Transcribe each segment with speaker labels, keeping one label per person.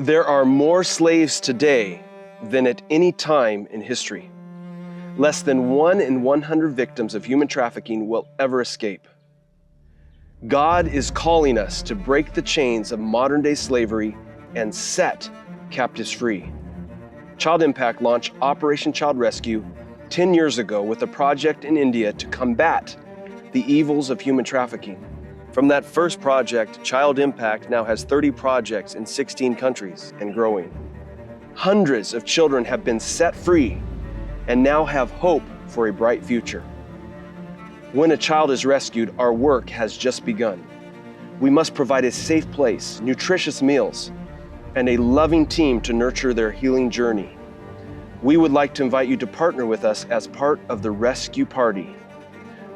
Speaker 1: There are more slaves today than at any time in history. Less than 1 in 100 victims of human trafficking will ever escape. God is calling us to break the chains of modern-day slavery and set captives free. Child Impact launched Operation Child Rescue 10 years ago with a project in India to combat the evils of human trafficking. From that first project, Child Impact now has 30 projects in 16 countries and growing. Hundreds of children have been set free and now have hope for a bright future. When a child is rescued, our work has just begun. We must provide a safe place, nutritious meals, and a loving team to nurture their healing journey. We would like to invite you to partner with us as part of the Rescue Party.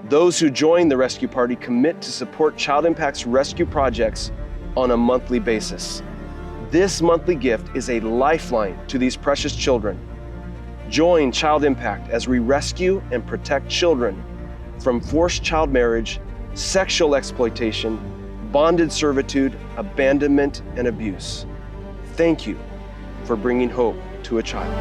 Speaker 1: Those who join the Rescue Party commit to support Child Impact's rescue projects on a monthly basis. This monthly gift is a lifeline to these precious children. Join Child Impact as we rescue and protect children from forced child marriage, sexual exploitation, bonded servitude, abandonment, and abuse. Thank you for bringing hope to a child.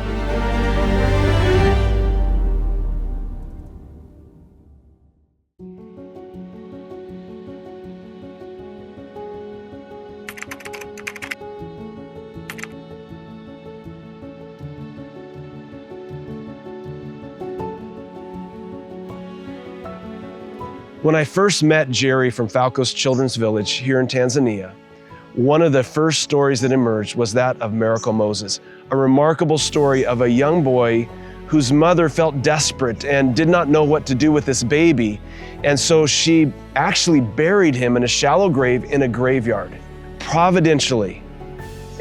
Speaker 1: When I first met Jerry from Falco's Children's Village here in Tanzania, one of the first stories that emerged was that of Miracle Moses, a remarkable story of a young boy whose mother felt desperate and did not know what to do with this baby. And so she actually buried him in a shallow grave in a graveyard. Providentially,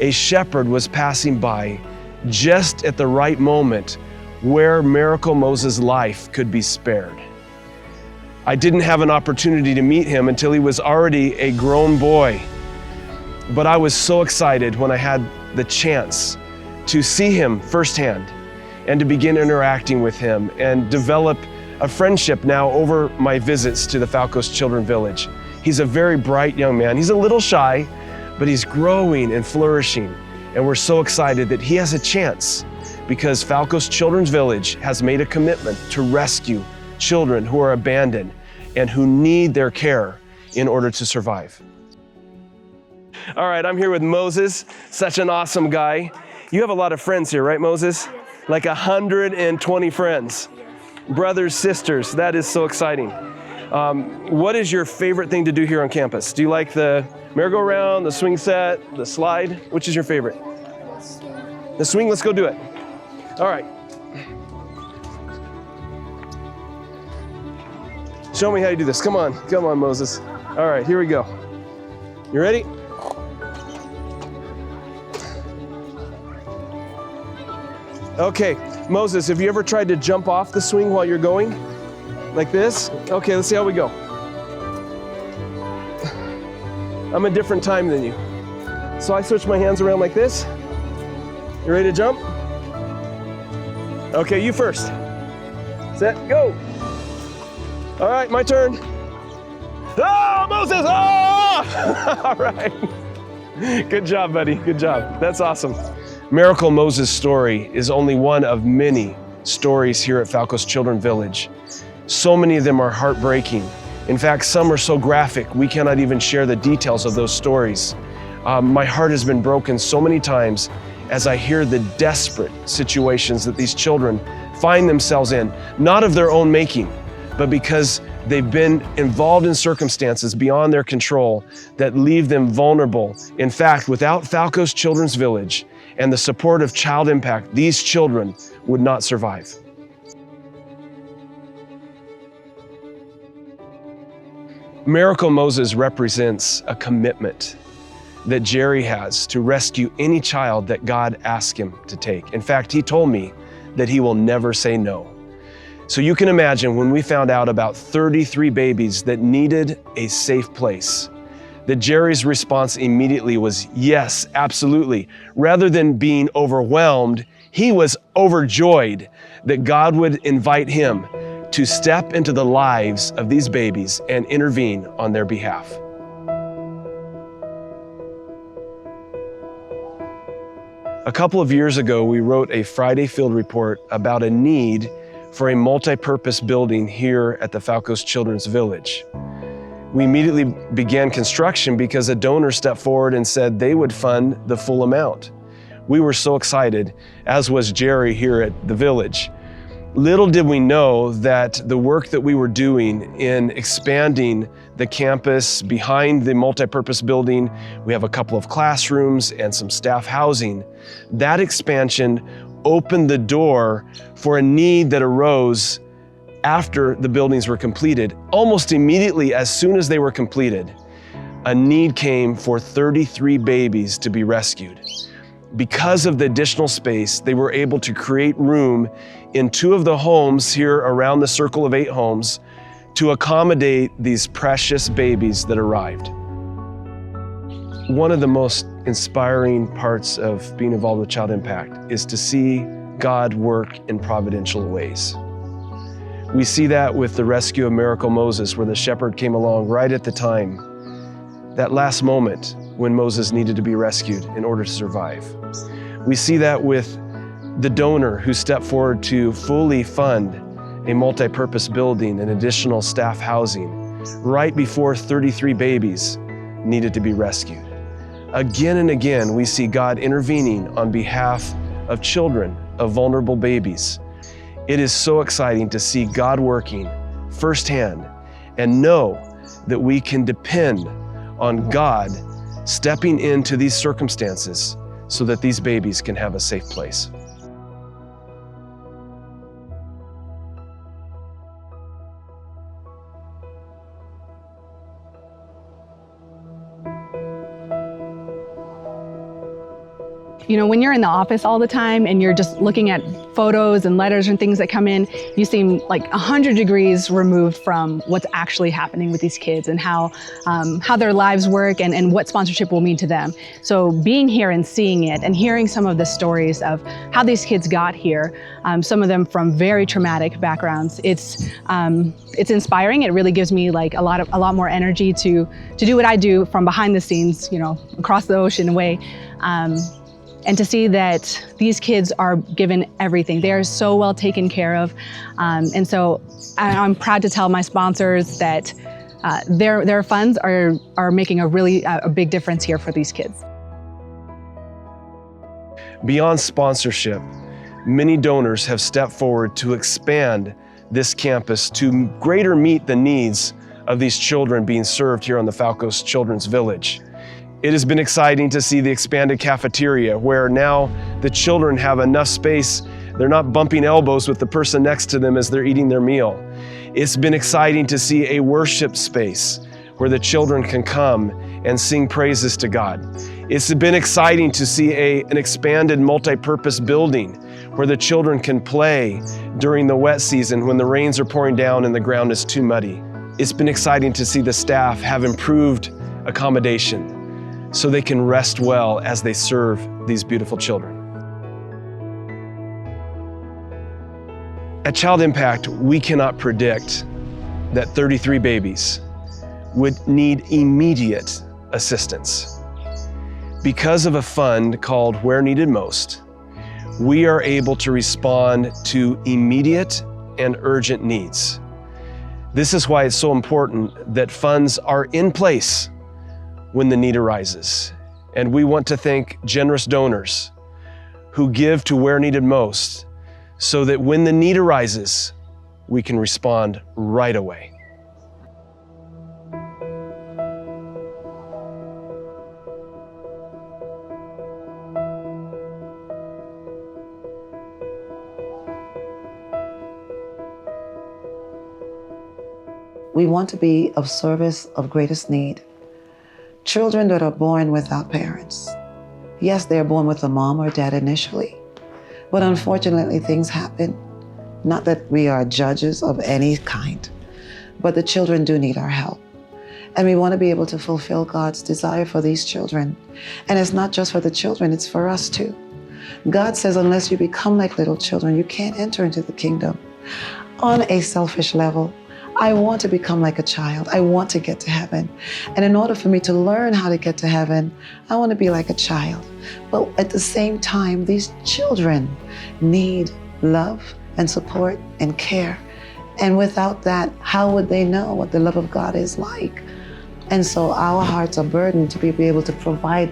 Speaker 1: a shepherd was passing by just at the right moment where Miracle Moses' life could be spared. I didn't have an opportunity to meet him until he was already a grown boy. But I was so excited when I had the chance to see him firsthand and to begin interacting with him and develop a friendship now over my visits to the Falco's Children's Village. He's a very bright young man. He's a little shy, but he's growing and flourishing. And we're so excited that he has a chance because Falco's Children's Village has made a commitment to rescue children who are abandoned and who need their care in order to survive. All right, I'm here with Moses, such an awesome guy. You have a lot of friends here, right, Moses?
Speaker 2: Yes.
Speaker 1: Like 120 friends.
Speaker 2: Yes.
Speaker 1: Brothers, sisters, that is so exciting. What is your favorite thing to do here on campus? Do you like the merry-go-round, the swing set, the slide? Which is your favorite? The swing, let's go do it. All right. Show me how you do this. Come on, Moses. All right, here we go. You ready? Okay, Moses, have you ever tried to jump off the swing while you're going? Like this? Okay, let's see how we go. I'm a different time than you. So I switch my hands around like this. You ready to jump? Okay, you first. Set, go. All right, my turn. Oh, Moses! Oh! All right. Good job, buddy. Good job. That's awesome. Miracle Moses' story is only one of many stories here at Falco's Children's Village. So many of them are heartbreaking. In fact, some are so graphic, we cannot even share the details of those stories. My heart has been broken so many times as I hear the desperate situations that these children find themselves in, not of their own making, but because they've been involved in circumstances beyond their control that leave them vulnerable. In fact, without Falco's Children's Village and the support of Child Impact, these children would not survive. Miracle Moses represents a commitment that Jerry has to rescue any child that God asks him to take. In fact, he told me that he will never say no. So you can imagine when we found out about 33 babies that needed a safe place, that Jerry's response immediately was, yes, absolutely. Rather than being overwhelmed, he was overjoyed that God would invite him to step into the lives of these babies and intervene on their behalf. A couple of years ago, we wrote a Friday field report about a need for a multi-purpose building here at the Falcos Children's Village. We immediately began construction because a donor stepped forward and said they would fund the full amount. We were so excited, as was Jerry here at the village. Little did we know that the work that we were doing in expanding the campus behind the multi-purpose building, we have a couple of classrooms and some staff housing. That expansion opened the door for a need that arose after the buildings were completed. Almost immediately, as soon as they were completed, a need came for 33 babies to be rescued. Because of the additional space, they were able to create room in 2 of the homes here around the circle of 8 homes to accommodate these precious babies that arrived. One of the most inspiring parts of being involved with Child Impact is to see God work in providential ways. We see that with the rescue of Miracle Moses, where the shepherd came along right at the time, that last moment when Moses needed to be rescued in order to survive. We see that with the donor who stepped forward to fully fund a multi-purpose building and additional staff housing right before 33 babies needed to be rescued. Again and again, we see God intervening on behalf of children, of vulnerable babies. It is so exciting to see God working firsthand and know that we can depend on God stepping into these circumstances so that these babies can have a safe place.
Speaker 2: You know, when you're in the office all the time and you're just looking at photos and letters and things that come in, you seem like 100 degrees removed from what's actually happening with these kids and how their lives work and what sponsorship will mean to them. So being here and seeing it and hearing some of the stories of how these kids got here, some of them from very traumatic backgrounds, it's inspiring. It really gives me like a lot more energy to do what I do from behind the scenes, you know, across the ocean away. And to see that these kids are given everything. They are so well taken care of. And so I'm proud to tell my sponsors that their funds are making a big difference here for these kids.
Speaker 1: Beyond sponsorship, many donors have stepped forward to expand this campus to greater meet the needs of these children being served here on the Falcos Children's Village. It has been exciting to see the expanded cafeteria where now the children have enough space. They're not bumping elbows with the person next to them as they're eating their meal. It's been exciting to see a worship space where the children can come and sing praises to God. It's been exciting to see an expanded multi-purpose building where the children can play during the wet season when the rains are pouring down and the ground is too muddy. It's been exciting to see the staff have improved accommodation so they can rest well as they serve these beautiful children. At Child Impact, we cannot predict that 33 babies would need immediate assistance. Because of a fund called Where Needed Most, we are able to respond to immediate and urgent needs. This is why it's so important that funds are in place when the need arises. And we want to thank generous donors who give to where needed most so that when the need arises, we can respond right away.
Speaker 3: We want to be of service of greatest need. Children that are born without parents. Yes, they're born with a mom or dad initially, but unfortunately things happen. Not that we are judges of any kind, but the children do need our help. And we want to be able to fulfill God's desire for these children. And it's not just for the children, it's for us too. God says, unless you become like little children, you can't enter into the kingdom. On a selfish level, I want to become like a child. I want to get to heaven. And in order for me to learn how to get to heaven, I want to be like a child. But at the same time, these children need love and support and care. And without that, how would they know what the love of God is like? And so our hearts are burdened to be able to provide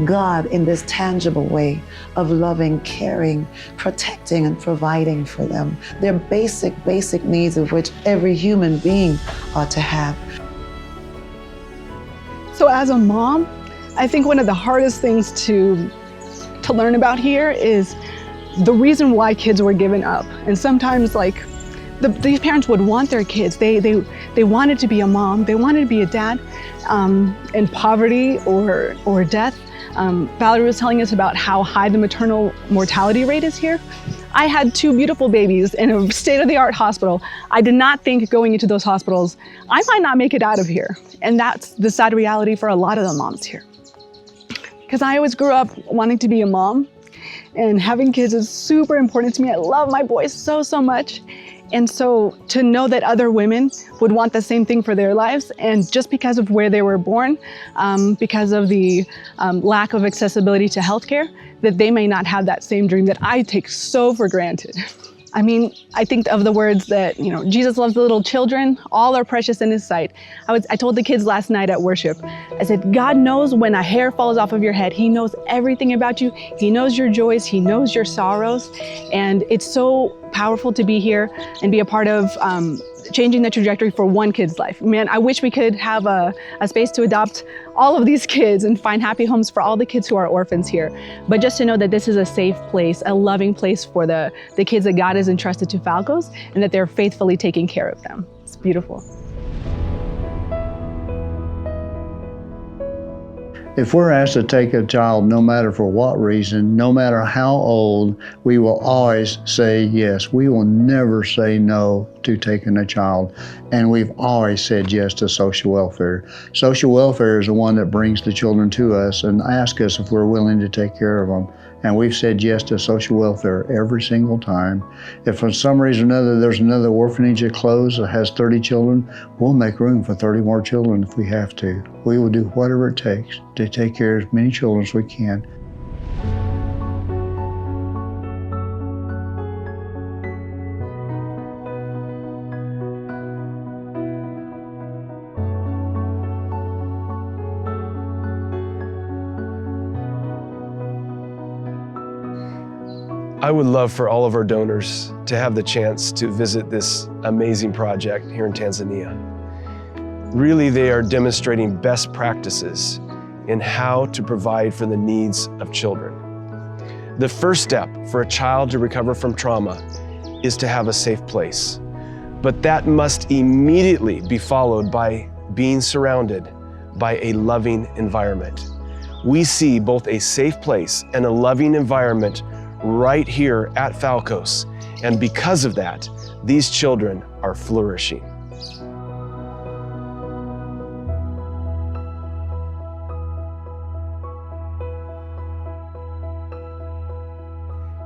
Speaker 3: God in this tangible way of loving, caring, protecting, and providing for them. Their basic needs of which every human being ought to have.
Speaker 2: So as a mom, I think one of the hardest things to learn about here is the reason why kids were given up. And sometimes these parents would want their kids. They wanted to be a mom. They wanted to be a dad in poverty or death. Valerie was telling us about how high the maternal mortality rate is here. I had 2 beautiful babies in a state-of-the-art hospital. I did not think going into those hospitals, I might not make it out of here. And that's the sad reality for a lot of the moms here. Because I always grew up wanting to be a mom, and having kids is super important to me. I love my boys so much. And so to know that other women would want the same thing for their lives, and just because of where they were born, because of the lack of accessibility to healthcare, that they may not have that same dream that I take so for granted. I mean, I think of the words that, Jesus loves the little children, all are precious in his sight. I told the kids last night at worship, I said, God knows when a hair falls off of your head. He knows everything about you. He knows your joys. He knows your sorrows. And it's so powerful to be here and be a part of changing the trajectory for one kid's life. Man, I wish we could have a space to adopt all of these kids and find happy homes for all the kids who are orphans here. But just to know that this is a safe place, a loving place for the kids that God has entrusted to Falcos, and that they're faithfully taking care of them. It's beautiful.
Speaker 4: If we're asked to take a child, no matter for what reason, no matter how old, we will always say yes. We will never say no to taking a child. And we've always said yes to social welfare. Social welfare is the one that brings the children to us and asks us if we're willing to take care of them. And we've said yes to social welfare every single time. If for some reason or another there's another orphanage that closed that has 30 children, we'll make room for 30 more children if we have to. We will do whatever it takes to take care of as many children as we can.
Speaker 1: I would love for all of our donors to have the chance to visit this amazing project here in Tanzania. Really, they are demonstrating best practices in how to provide for the needs of children. The first step for a child to recover from trauma is to have a safe place. But that must immediately be followed by being surrounded by a loving environment. We see both a safe place and a loving environment right here at Falcos, and because of that, these children are flourishing.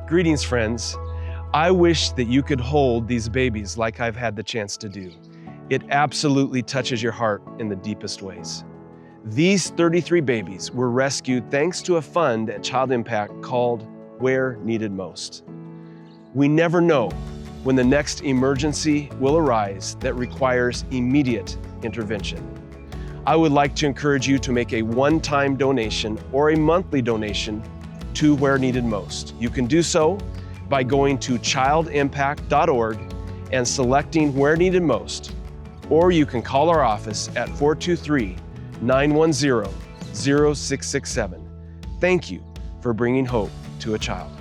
Speaker 1: Greetings, friends. I wish that you could hold these babies like I've had the chance to do. It absolutely touches your heart in the deepest ways. These 33 babies were rescued thanks to a fund at Child Impact called Where Needed Most. We never know when the next emergency will arise that requires immediate intervention. I would like to encourage you to make a one-time donation or a monthly donation to Where Needed Most. You can do so by going to childimpact.org and selecting Where Needed Most, or you can call our office at 423-910-0667. Thank you for bringing hope to a child.